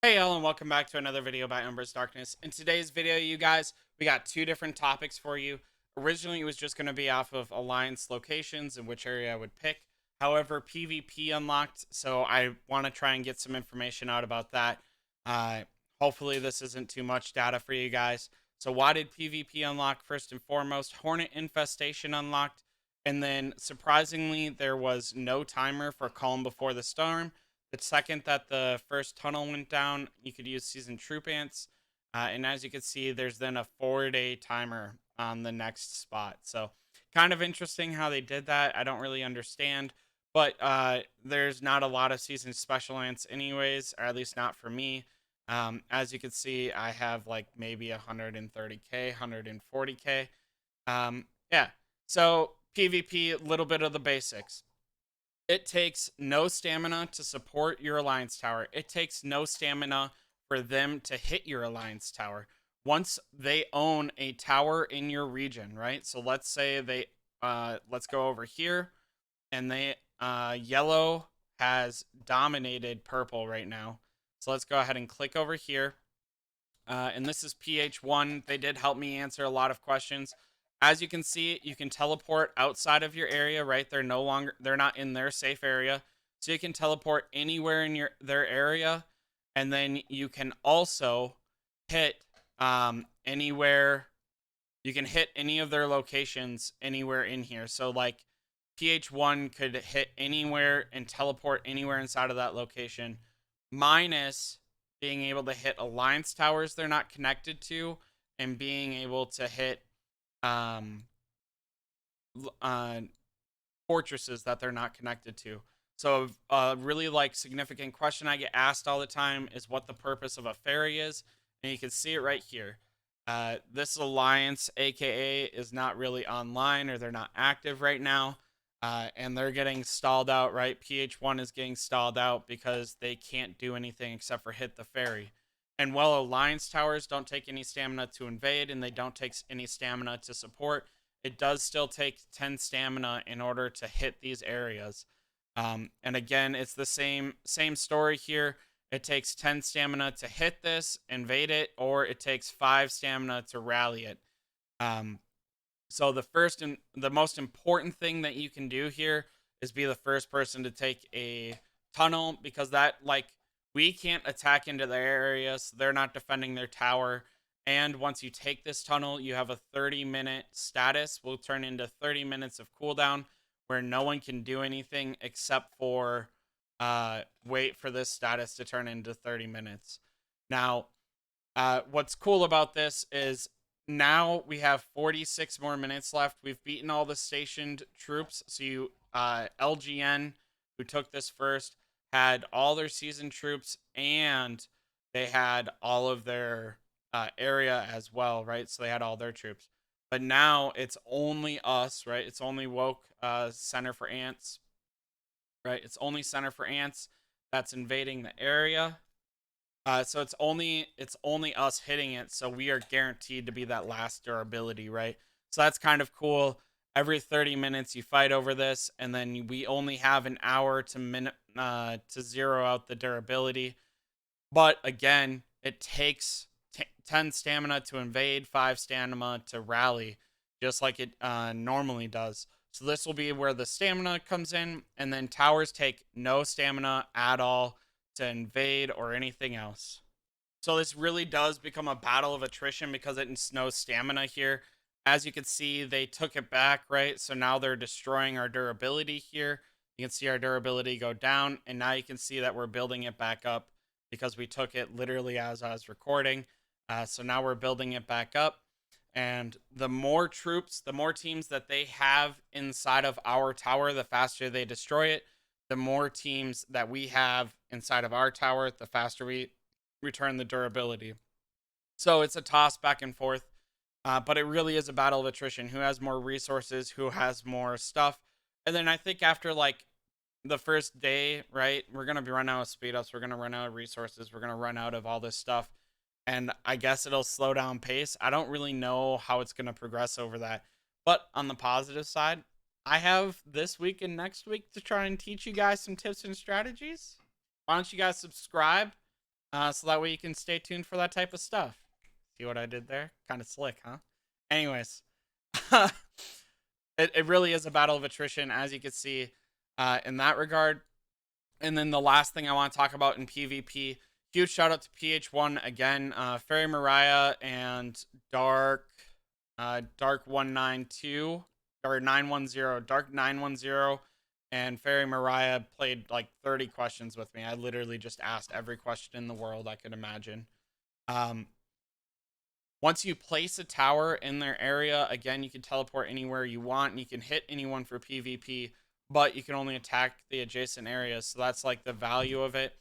Hey all, and welcome back to another video by UmbrasDarkness. In today's video, you guys, we got two different topics for you. Originally, it was just going to be off of alliance locations and which area I would pick. However, PvP unlocked, so I want to try and get some information out about that. Uh, Hopefully, this isn't too much data for you guys. So, why did PvP unlock? First and foremost, Hornet Infestation unlocked. And then, surprisingly, there was no timer for Calm Before the Storm. The second that the first tunnel went down, you could use seasoned troop ants. And as you can see, there's then a 4-day timer on the next spot. So kind of interesting how they did that. I don't really understand. But there's not a lot of seasoned special ants anyways, or at least not for me. As you can see, I have like maybe 130k, 140k. Yeah. So PvP, little bit of the basics. It takes no stamina to support your alliance tower. It takes no stamina for them to hit your alliance tower. Once they own a tower in your region, right? So let's say let's go over here and yellow has dominated purple right now. So let's go ahead and click over here. And this is PH1. They did help me answer a lot of questions. As you can see, you can teleport outside of your area, right? They're not in their safe area. So you can teleport anywhere in their area. And then you can also hit anywhere. You can hit any of their locations anywhere in here. So like PH1 could hit anywhere and teleport anywhere inside of that location, minus being able to hit alliance towers they're not connected to, and being able to hit um, uh, fortresses that they're not connected to. So a really like significant question I get asked all the time is what the purpose of a ferry is, and you can see it right here. This alliance, aka, is not really online, or they're not active right now. And they're getting stalled out, right? PH1 is getting stalled out because they can't do anything except for hit the ferry. And while alliance towers don't take any stamina to invade and they don't take any stamina to support, it does still take 10 stamina in order to hit these areas. And again, it's the same story here. It takes 10 stamina to hit this, invade it, or it takes 5 stamina to rally it. Um, so the first and the most important thing that you can do here is be the first person to take a tunnel, because that, like, we can't attack into their area, so they're not defending their tower. And once you take this tunnel, you have a 30-minute status. Will turn into 30 minutes of cooldown where no one can do anything except for wait for this status to turn into 30 minutes. Now, what's cool about this is now we have 46 more minutes left. We've beaten all the stationed troops. So LGN, who took this first, had all their seasoned troops, and they had all of their area as well, right? So they had all their troops. But now it's only us, right? It's only Woke Center for Ants, right? It's only Center for Ants that's invading the area. So it's only us hitting it, so we are guaranteed to be that last durability, right? So that's kind of cool. Every 30 minutes you fight over this, and then we only have an hour to zero out the durability. But again, it takes 10 stamina to invade, 5 stamina to rally, just like it normally does. So this will be where the stamina comes in, and then towers take no stamina at all to invade or anything else. So this really does become a battle of attrition because it's no stamina here. As you can see, they took it back, right? So now they're destroying our durability here. You can see our durability go down, and now you can see that we're building it back up because we took it literally as I was recording. So now we're building it back up. And the more troops, the more teams that they have inside of our tower, the faster they destroy it. The more teams that we have inside of our tower, the faster we return the durability. So it's a toss back and forth, but it really is a battle of attrition. Who has more resources? Who has more stuff? And then I think after like the first day, right, we're gonna be run out of speed ups. We're gonna run out of resources. We're gonna run out of all this stuff, and I guess it'll slow down pace. I don't really know how it's gonna progress over that. But on the positive side, I have this week and next week to try and teach you guys some tips and strategies. Why don't you guys subscribe? so that way you can stay tuned for that type of stuff. See what I did there? Kind of slick, huh? Anyways, it really is a battle of attrition, as you can see in that regard. And then the last thing I want to talk about in PvP, huge shout out to PH1 again, Fairy Mariah and Dark 192 or 910, Dark 910, and Fairy Mariah played like 30 questions with me. I literally just asked every question in the world I could imagine. Um, Once you place a tower in their area, again, you can teleport anywhere you want and you can hit anyone for PvP, but you can only attack the adjacent areas. So that's like the value of it.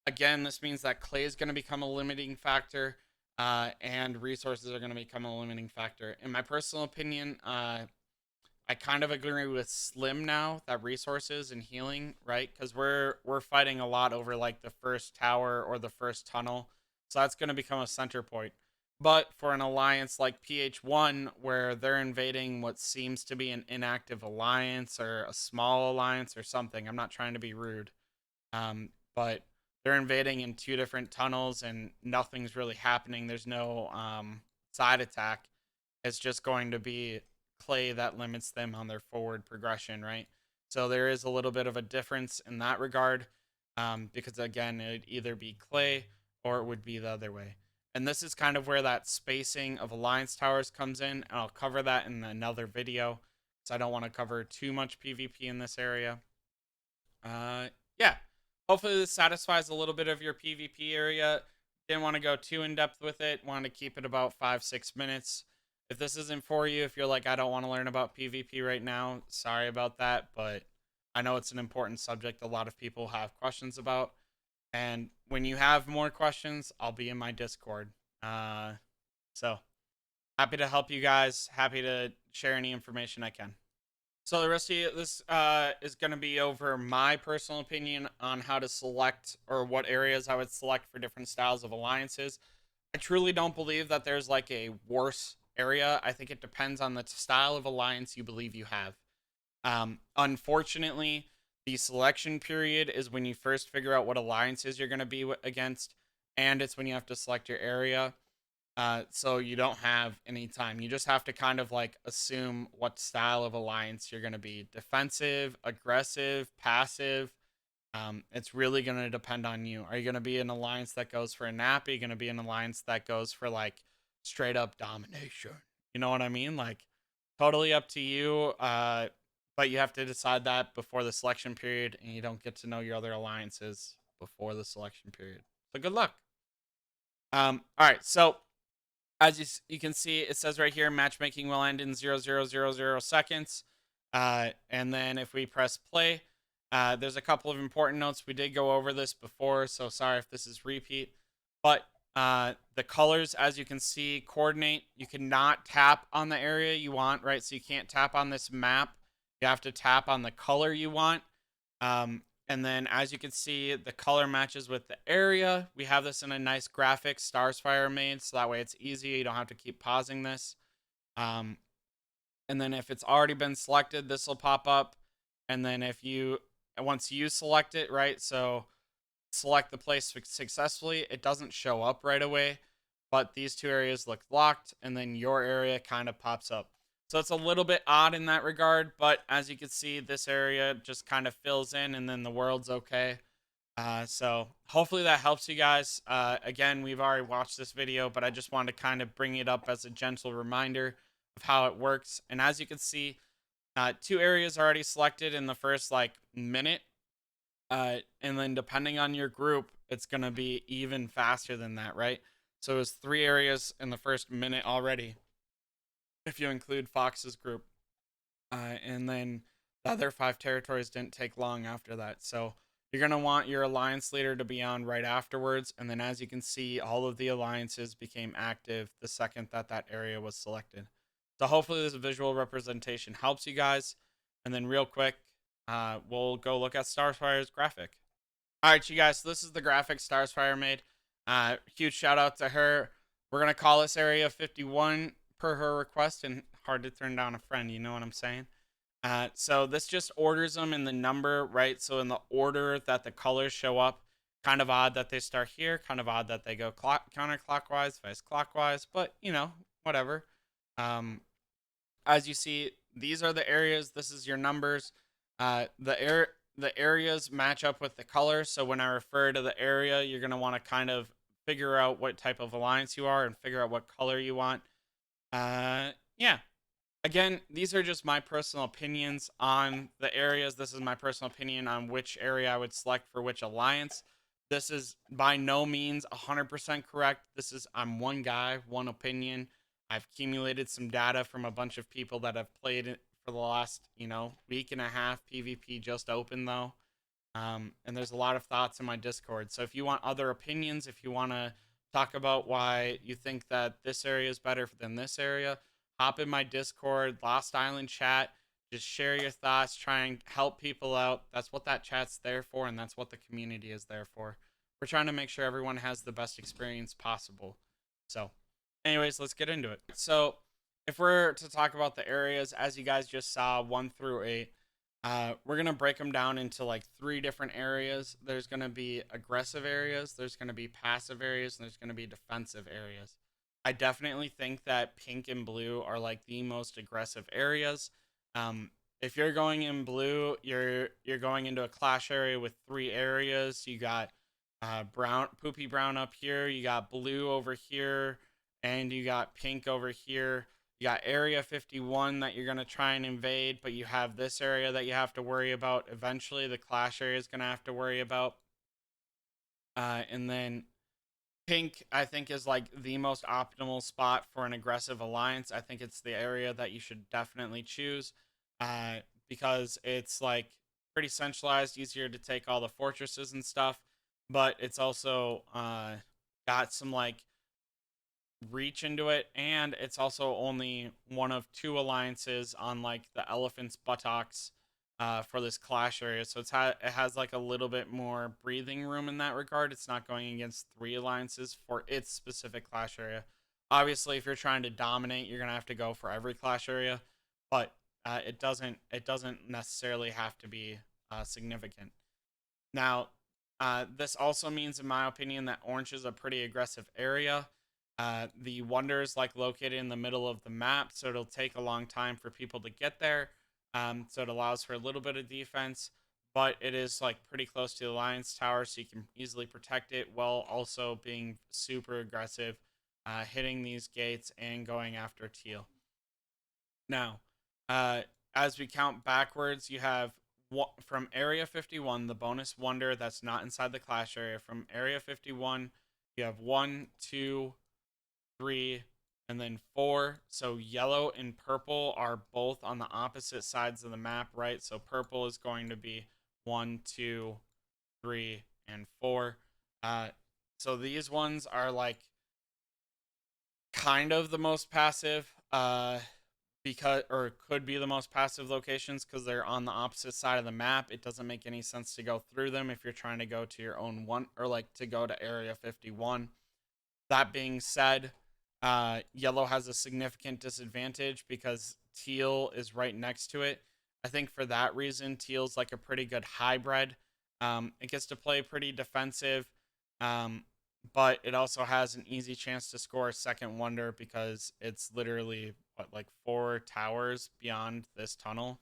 Again, this means that clay is going to become a limiting factor, and resources are going to become a limiting factor. In my personal opinion, I kind of agree with Slim now that resources and healing, right? Because we're fighting a lot over like the first tower or the first tunnel, so that's going to become a center point. But for an alliance like PH1, where they're invading what seems to be an inactive alliance or a small alliance or something, I'm not trying to be rude, but they're invading in two different tunnels and nothing's really happening. There's no side attack. It's just going to be clay that limits them on their forward progression, right? So there is a little bit of a difference in that regard, because again, it'd either be clay or it would be the other way. And this is kind of where that spacing of alliance towers comes in, and I'll cover that in another video, so I don't want to cover too much PvP in this area. Yeah, hopefully this satisfies a little bit of your PvP area. Didn't want to go too in depth with it. Wanted to keep it about 5-6 minutes. If this isn't for you, if you're like, I don't want to learn about PvP right now, sorry about that, but I know it's an important subject a lot of people have questions about. And when you have more questions, I'll be in my Discord. So happy to help you guys. Happy to share any information I can. So the rest of this is going to be over my personal opinion on how to select or what areas I would select for different styles of alliances. I truly don't believe that there's like a worse area. I think it depends on the style of alliance you believe you have. Unfortunately, the selection period is when you first figure out what alliances you're going to be against, and it's when you have to select your area. So you don't have any time. You just have to kind of like assume what style of alliance you're going to be: defensive, aggressive, passive. It's really going to depend on you. Are you going to be an alliance that goes for a nap? Are you going to be an alliance that goes for like straight up domination? You know what I mean? Like totally up to you. But you have to decide that before the selection period, and you don't get to know your other alliances before the selection period. So good luck. All right. So as you can see, it says right here, matchmaking will end in 0.0000 seconds. And then if we press play, there's a couple of important notes. We did go over this before, so sorry if this is repeat. But the colors, as you can see, coordinate. You cannot tap on the area you want, right? So you can't tap on this map. You have to tap on the color you want. And then as you can see, the color matches with the area. We have this in a nice graphic Starsfire made, so that way it's easy. You don't have to keep pausing this. And then if it's already been selected, this will pop up. And then once you select it, right, so select the place successfully, it doesn't show up right away, but these two areas look locked, and then your area kind of pops up. So it's a little bit odd in that regard, but as you can see, this area just kind of fills in, and then the world's okay. So hopefully that helps you guys. Again, we've already watched this video, but I just wanted to kind of bring it up as a gentle reminder of how it works. And as you can see, two areas already selected in the first like minute. And then depending on your group, it's going to be even faster than that, right? So it was 3 areas in the first minute already, if you include Fox's group. And then the other 5 territories didn't take long after that. So you're going to want your alliance leader to be on right afterwards. And then as you can see, all of the alliances became active the second that that area was selected. So hopefully this visual representation helps you guys. And then real quick, we'll go look at Starfire's graphic. All right, you guys, so this is the graphic Starsfire made. Huge shout out to her. We're going to call this area 51 per her request, and hard to turn down a friend, you know what I'm saying? So this just orders them in the number, right? So in the order that the colors show up, Kind of odd that they start here. Kind of odd that they go counterclockwise, vice clockwise. But whatever. Um, as you see, these are the areas. This is your numbers. The areas match up with the colors. So when I refer to the area, you're gonna want to kind of figure out what type of alliance you are and figure out what color you want. Yeah. Again, these are just my personal opinions on the areas. This is my personal opinion on which area I would select for which alliance. This is by no means 100% correct. I'm one guy, one opinion. I've accumulated some data from a bunch of people that have played it for the last, week and a half. PvP just opened though. And there's a lot of thoughts in my Discord. So if you want other opinions, if you want to talk about why you think that this area is better than this area, hop in my Discord, Lost Island chat. Just share your thoughts, try and help people out. That's what that chat's there for, and that's what the community is there for. We're trying to make sure everyone has the best experience possible. So, anyways, let's get into it. So, if we're to talk about the areas, as you guys just saw, 1 through 8, we're going to break them down into like 3 different areas. There's going to be aggressive areas, there's going to be passive areas, and there's going to be defensive areas. I definitely think that pink and blue are like the most aggressive areas. If you're going in blue, you're going into a clash area with 3 areas. You got poopy brown up here, you got blue over here, and you got pink over here. You got Area 51 that you're going to try and invade, but you have this area that you have to worry about. Eventually, the clash area is going to have to worry about. And then pink, I think, is like the most optimal spot for an aggressive alliance. I think it's the area that you should definitely choose because it's like pretty centralized, easier to take all the fortresses and stuff, but it's also got some like reach into it, and it's also only one of 2 alliances on like the elephant's buttocks for this clash area, so it has like a little bit more breathing room in that regard. It's not going against 3 alliances for its specific clash area. Obviously, if you're trying to dominate, you're gonna have to go for every clash area, but it doesn't necessarily have to be significant. Now, this also means, in my opinion, that orange is a pretty aggressive area. The wonder is like located in the middle of the map, so it'll take a long time for people to get there. So it allows for a little bit of defense, but it is like pretty close to the Alliance Tower, so you can easily protect it while also being super aggressive, hitting these gates and going after teal. Now, uh, as we count backwards, you have from Area 51, the bonus wonder that's not inside the clash area. From Area 51, you have 1, 2, 3, and then 4. So yellow and purple are both on the opposite sides of the map, right? So purple is going to be 1, 2, 3, and 4. So these ones are like kind of the most passive, because, or could be the most passive locations because they're on the opposite side of the map. It doesn't make any sense to go through them if you're trying to go to your own one, or like to go to Area 51. That being said, yellow has a significant disadvantage because teal is right next to it. I think for that reason, teal's like a pretty good hybrid. It gets to play pretty defensive, um, but it also has an easy chance to score a second wonder because it's literally what, like 4 towers beyond this tunnel.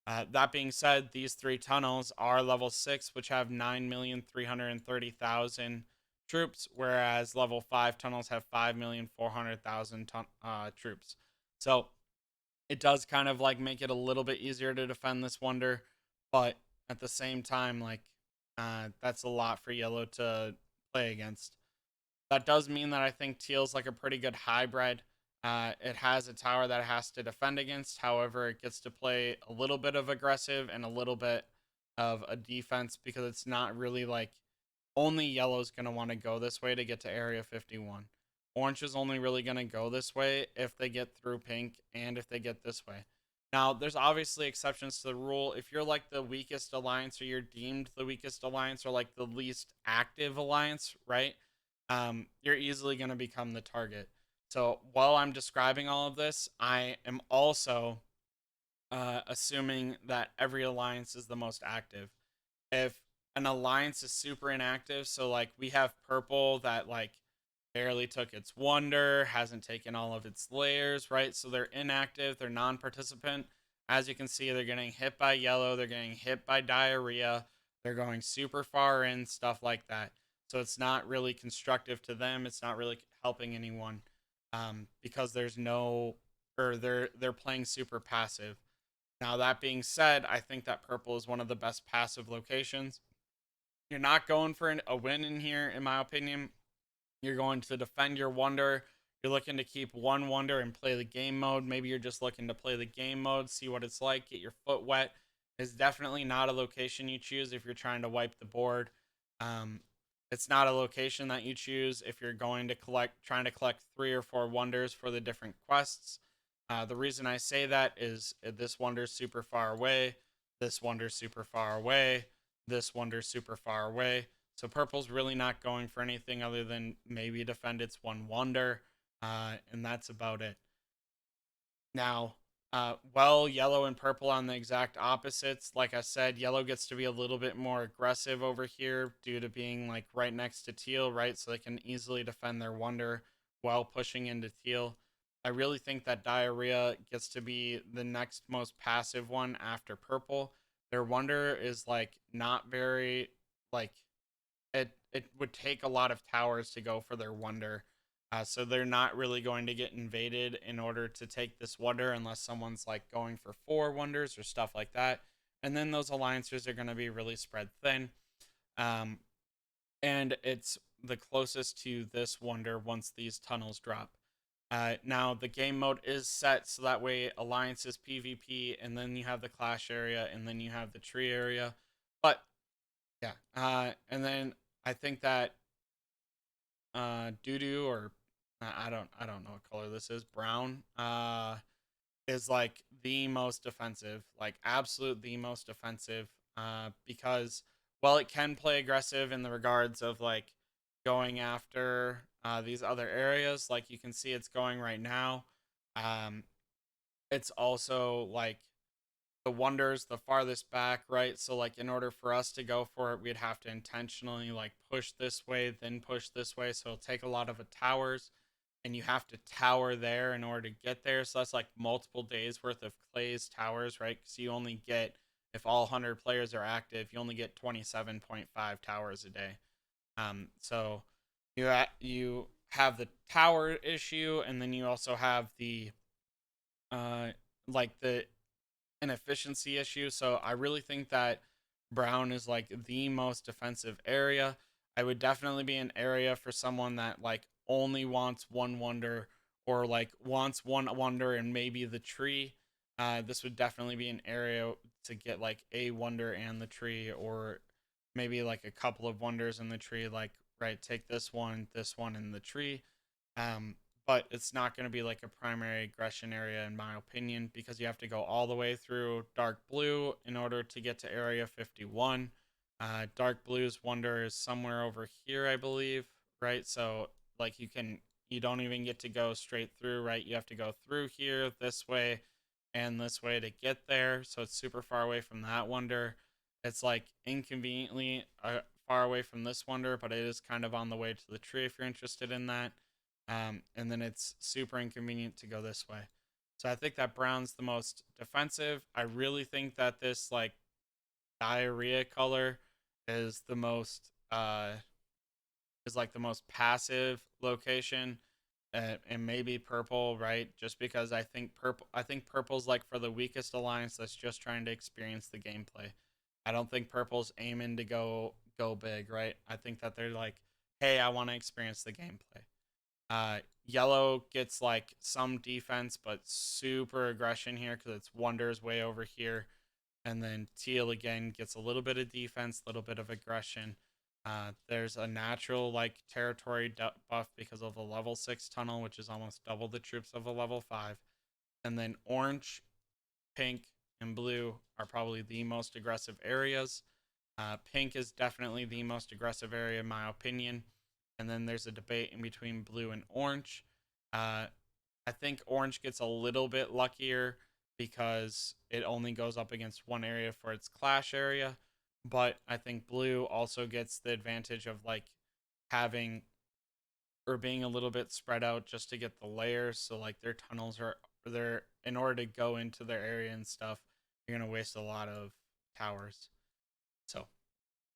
That being said, these 3 tunnels are level 6, which have 9,330,000 troops, whereas level 5 tunnels have 5,400,000 troops. So it does kind of like make it a little bit easier to defend this wonder, but at the same time, like that's a lot for yellow to play against. That does mean that I think teal's like a pretty good hybrid. It has a tower that it has to defend against. However, it gets to play a little bit of aggressive and a little bit of a defense because it's not really like only yellow's going to want to go this way to get to Area 51. Orange is only really going to go this way if they get through pink and if they get this way. Now, there's obviously exceptions to the rule. If you're like the weakest alliance, or you're deemed the weakest alliance, or like the least active alliance, right? You're easily going to become the target. So while I'm describing all of this, I am also assuming that every alliance is the most active. If an alliance is super inactive. So like we have purple that like barely took its wonder, hasn't taken all of its layers, right? So they're inactive, they're non-participant. As you can see, they're getting hit by yellow, they're getting hit by diarrhea, they're going super far in, stuff like that. So it's not really constructive to them. It's not really helping anyone, because there's no, or they're playing super passive. Now that being said, I think that purple is one of the best passive locations. You're not going for a win in here, in my opinion. You're going to defend your wonder. You're looking to keep one wonder and play the game mode. Maybe you're just looking to play the game mode, see what it's like, get your foot wet. It's definitely not a location you choose if you're trying to wipe the board. Um, it's not a location that you choose if you're going to trying to collect 3 or 4 wonders for the different quests. The reason I say that is this wonder's super far away, this wonder's super far away, this wonder's super far away. So purple's really not going for anything other than maybe defend its one wonder, and that's about it. Now, yellow and purple on the exact opposites. Like I said, yellow gets to be a little bit more aggressive over here due to being like right next to teal, right? So they can easily defend their wonder while pushing into teal. I really think that diarrhea gets to be the next most passive one after purple. Their wonder is like not very like it would take a lot of towers to go for their wonder. So they're not really going to get invaded in order to take this wonder unless someone's like going for 4 wonders or stuff like that. And then those alliances are going to be really spread thin. Um, and it's the closest to this wonder once these tunnels drop. Now the game mode is set so that way alliances PvP, and then you have the clash area, and then you have the tree area. But yeah, and then I think that doo doo, or I don't know what color this is, brown, is like the most defensive, like absolute the most defensive, because while it can play aggressive in the regards of like going after these other areas, like you can see it's going right now. Um, it's also like the wonders the farthest back, right? So like in order for us to go for it, we'd have to intentionally like push this way, then push this way. So it'll take a lot of towers, and you have to tower there in order to get there. So that's like multiple days worth of Clay's towers, right? Because you only get, if all 100 players are active, you only get 27.5 towers a day. So you have the tower issue, and then you also have the uh like the an efficiency issue. So I really think that brown is like the most defensive area. I would definitely be an area for someone that like only wants one wonder, or like wants one wonder and maybe the tree. This would definitely be an area to get like a wonder and the tree, or maybe like a couple of wonders in the tree. Like, right, take this one in the tree. Um, but it's not going to be like a primary aggression area, in my opinion, because you have to go all the way through dark blue in order to get to area 51. Dark blue's wonder is somewhere over here, I believe, right? So like you don't even get to go straight through, right? You have to go through here, this way, and this way to get there. So it's super far away from that wonder. It's like inconveniently far away from this wonder, but it is kind of on the way to the tree if you're interested in that. And then it's super inconvenient to go this way. So I think that brown's the most defensive. I really think that this like diarrhea color is the most is like the most passive location, and maybe purple, right? Just because I think purple's like for the weakest alliance that's just trying to experience the gameplay. I don't think purple's aiming to go big, right? I think that they're like, hey, I want to experience the gameplay. Yellow gets like some defense, but super aggression here because its wonders way over here. And then teal again gets a little bit of defense, a little bit of aggression. There's a natural like territory buff because of the level 6 tunnel, which is almost double the troops of a level 5. And then orange, pink, and blue are probably the most aggressive areas. Pink is definitely the most aggressive area in my opinion. And then there's a debate in between blue and orange. Uh, I think orange gets a little bit luckier because it only goes up against one area for its clash area. but I think blue also gets the advantage of like having or being a little bit spread out just to get the layers. So like their tunnels are they're in order to go into their area and stuff, you're gonna waste a lot of towers. So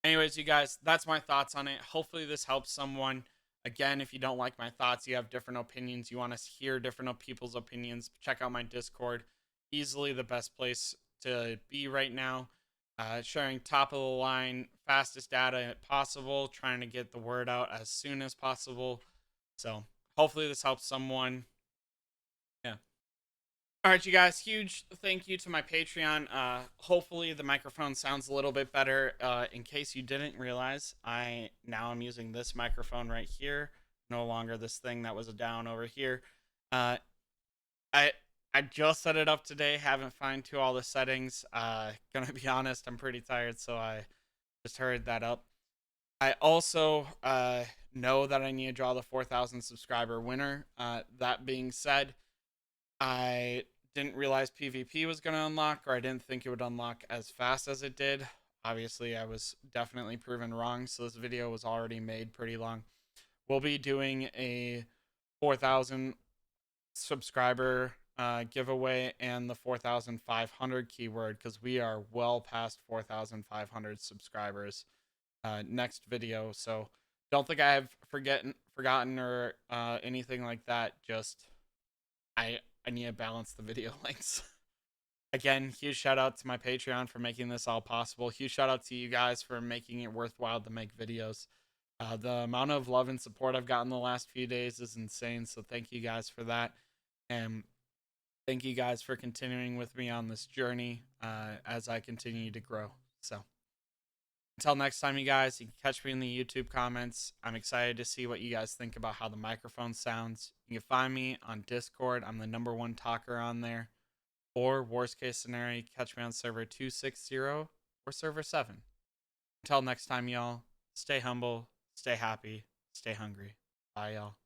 anyways, you guys, that's my thoughts on it. Hopefully this helps someone. Again, if you don't like my thoughts, you have different opinions, you want to hear different people's opinions, check out my Discord. Easily the best place to be right now. Sharing top of the line, fastest data possible, trying to get the word out as soon as possible. So hopefully this helps someone. Yeah. All right, you guys, huge thank you to my Patreon. Hopefully the microphone sounds a little bit better. In case you didn't realize, I'm using this microphone right here, no longer this thing that was down over here. Uh, I I just set it up today, haven't fine tuned all the settings. Gonna be honest, I'm pretty tired, so I just hurried that up. I also know that I need to draw the 4,000 subscriber winner. That being said, I didn't realize PvP was going to unlock, or I didn't think it would unlock as fast as it did. Obviously, I was definitely proven wrong, so this video was already made pretty long. We'll be doing a 4,000 subscriber giveaway and the 4,500 keyword because we are well past 4,500 subscribers next video. So don't think I have forgotten or anything like that. Just I need to balance the video lengths. Again, huge shout out to my Patreon for making this all possible. Huge shout out to you guys for making it worthwhile to make videos. The amount of love and support I've gotten the last few days is insane. So thank you guys for that. And thank you guys for continuing with me on this journey as I continue to grow. So until next time, you guys, you can catch me in the YouTube comments. I'm excited to see what you guys think about how the microphone sounds. You can find me on Discord. I'm the #1 talker on there. Or worst case scenario, catch me on server 260 or server 7. Until next time, y'all, stay humble, stay happy, stay hungry. Bye, y'all.